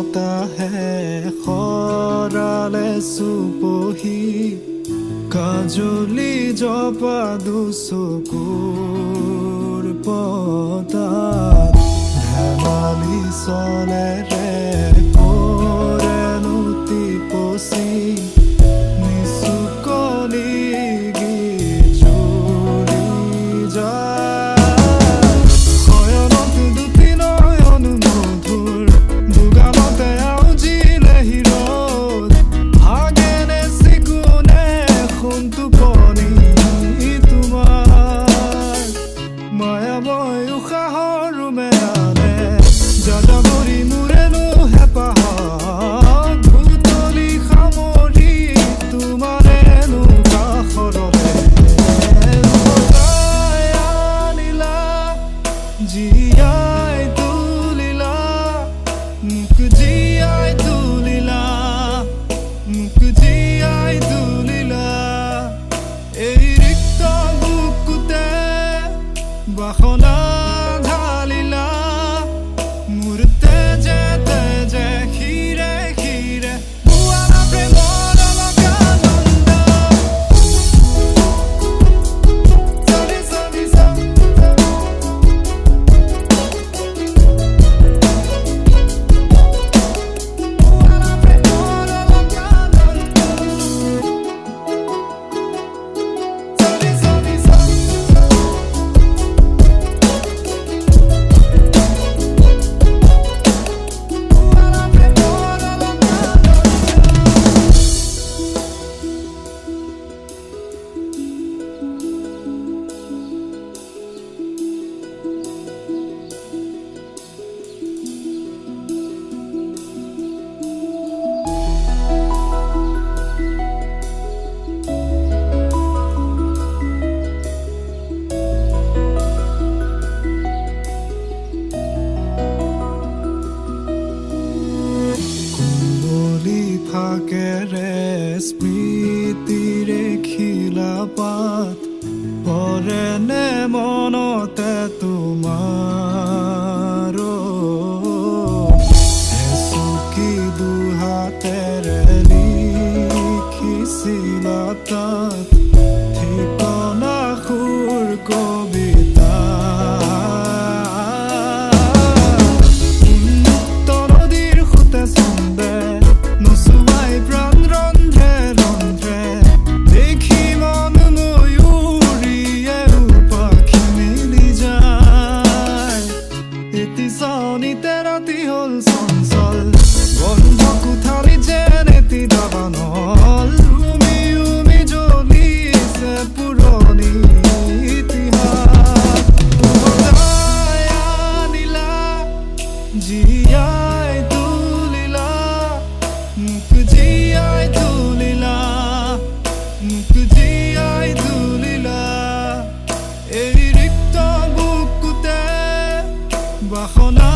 বতাহে খৰালে চুপহি কাজলি জপা দুচকুৰ পতাত ধেমালি চলেৰে কৰেনো টিপচি নিচুকলি গীজুৰি যায় শয়নত দুটি নয়ন মধুৰ দুগামতে আউজিলে হিৰত ভাগেনে চিকুনে সোণটো পনি তোমাৰ মায়াময় উশাহৰ মেলানে যাযাবৰী মোৰেনো হেঁপাহত ভুতলি সামৰি তোমাৰেনো কাষৰতে সজাই আনিলা জীয়াই তুলিলা মোক জীয়াই তুলিলা মোক জীয়াই তুলিলা এই ৰিক্ত বুকুতে বাসনা ঢালিলা মোৰ তেজে তেজে শিৰে শিৰে বুৱালা প্ৰেমৰ অলকা নন্দ চলি চলি চলি বুৱালা প্ৰেমৰ অলকা নন্দ চলি চলি চলি বুৱালা প্ৰেমৰ অলকা কুমলি ফাকেৰে স্মৃতিৰে খিলা পাত পৰেনে মনতে তোমাৰ চকী দুহাতেৰে লিখিছিলা তাত ঠিকনা সুৰ কবিতা উন্মুক্ত নদীৰ সোঁতে চন্দে নচুৱাই প্ৰাণ ৰন্ধ্ৰে ৰন্ধ্ৰে দেখি মন ময়ূৰীয়ে পাখি মেলি যায় এটি চাউনিতে ৰাতি হ'ল চঞ্চল বন্ধ কোঠালি যেন এটি দাবানল উমি উমি জ্বলিছে পুৰণি ইতিহাস সজাই আনিলা জীয়াই তুলিলা মোক জীয়াই তুলিলা মোক জীয়াই তুলিলা এই ৰিক্ত বুকুতে বাসনা